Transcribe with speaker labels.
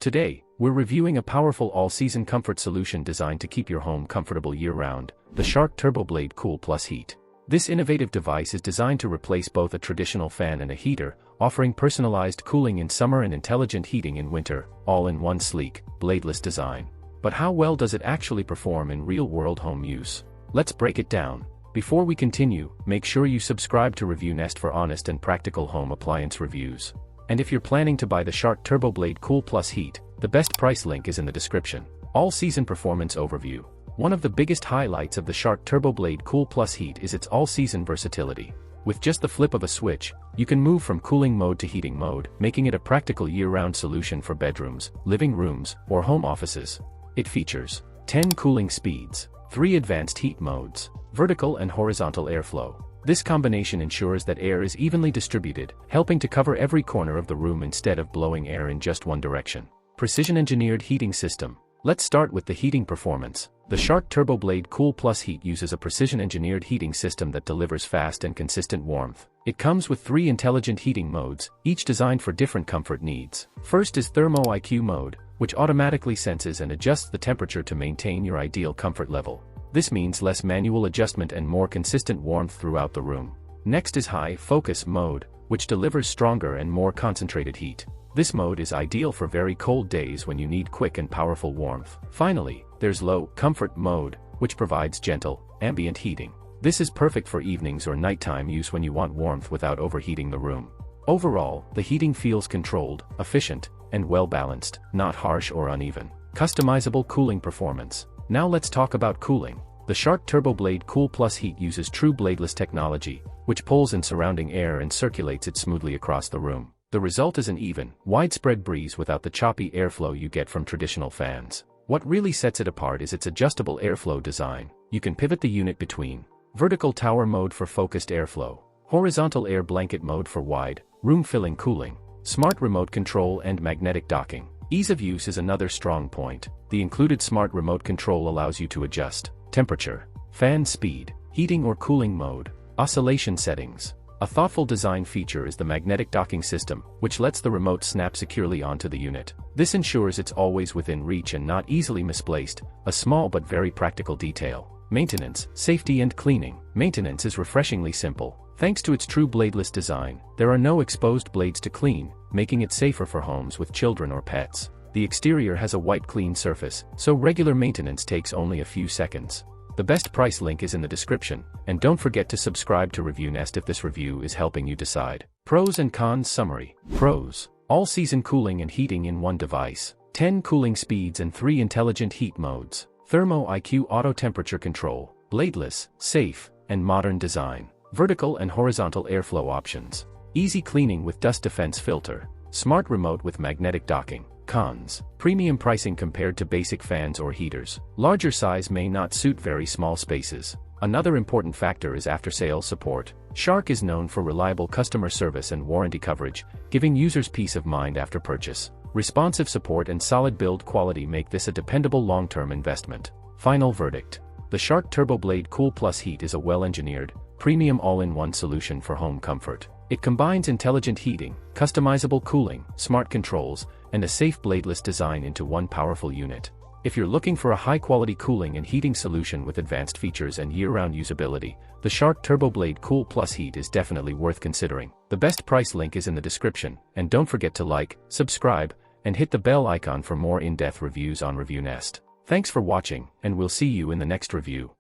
Speaker 1: Today, we're reviewing a powerful all-season comfort solution designed to keep your home comfortable year-round, the Shark TurboBlade Cool Heat. This innovative device is designed to replace both a traditional fan and a heater, offering personalized cooling in summer and intelligent heating in winter, all in one sleek, bladeless design. But how well does it actually perform in real-world home use? Let's break it down. Before we continue, make sure you subscribe to Review Nest for honest and practical home appliance reviews. And if you're planning to buy the Shark TurboBlade Cool Heat, the best price link is in the description. All-season performance overview. One of the biggest highlights of the Shark TurboBlade Cool Heat is its all-season versatility. With just the flip of a switch, you can move from cooling mode to heating mode, making it a practical year-round solution for bedrooms, living rooms, or home offices. It features 10 cooling speeds, 3 advanced heat modes, vertical and horizontal airflow. This combination ensures that air is evenly distributed, helping to cover every corner of the room instead of blowing air in just one direction. Precision-engineered heating system. Let's start with the heating performance. The Shark TurboBlade Cool Heat uses a precision-engineered heating system that delivers fast and consistent warmth. It comes with 3 intelligent heating modes, each designed for different comfort needs. First is Thermo IQ mode, which automatically senses and adjusts the temperature to maintain your ideal comfort level. This means less manual adjustment and more consistent warmth throughout the room. Next is High Focus mode, which delivers stronger and more concentrated heat. This mode is ideal for very cold days when you need quick and powerful warmth. Finally, there's Low Comfort mode, which provides gentle, ambient heating. This is perfect for evenings or nighttime use when you want warmth without overheating the room. Overall, the heating feels controlled, efficient, and well-balanced, not harsh or uneven. Customizable cooling performance. Now let's talk about cooling. The Shark TurboBlade Cool Heat uses true bladeless technology, which pulls in surrounding air and circulates it smoothly across the room. The result is an even, widespread breeze without the choppy airflow you get from traditional fans. What really sets it apart is its adjustable airflow design. You can pivot the unit between vertical tower mode for focused airflow, horizontal air blanket mode for wide, room-filling cooling, smart remote control and magnetic docking. Ease of use is another strong point. The included smart remote control allows you to adjust temperature, fan speed, heating or cooling mode, oscillation settings. A thoughtful design feature is the magnetic docking system, which lets the remote snap securely onto the unit. This ensures it's always within reach and not easily misplaced, a small but very practical detail. Maintenance, safety and cleaning. Maintenance is refreshingly simple. Thanks to its true bladeless design, there are no exposed blades to clean, making it safer for homes with children or pets. The exterior has a white clean surface, so regular maintenance takes only a few seconds. The best price link is in the description, and don't forget to subscribe to Review Nest if this review is helping you decide. Pros and cons summary. Pros. All-season cooling and heating in one device. 10 cooling speeds and 3 intelligent heat modes. Thermo IQ auto temperature control. Bladeless, safe, and modern design. Vertical and horizontal airflow options. Easy cleaning with dust defense filter. Smart remote with magnetic docking. Cons. Premium pricing compared to basic fans or heaters. Larger size may not suit very small spaces. Another important factor is after-sales support. Shark is known for reliable customer service and warranty coverage, giving users peace of mind after purchase. Responsive support and solid build quality make this a dependable long-term investment. Final verdict. The Shark TurboBlade Cool Heat is a well-engineered, premium all-in-one solution for home comfort. It combines intelligent heating, customizable cooling, smart controls, and a safe bladeless design into one powerful unit. If you're looking for a high-quality cooling and heating solution with advanced features and year-round usability, the Shark TurboBlade Cool Heat is definitely worth considering. The best price link is in the description, and don't forget to like, subscribe, and hit the bell icon for more in-depth reviews on Review Nest. Thanks for watching, and we'll see you in the next review.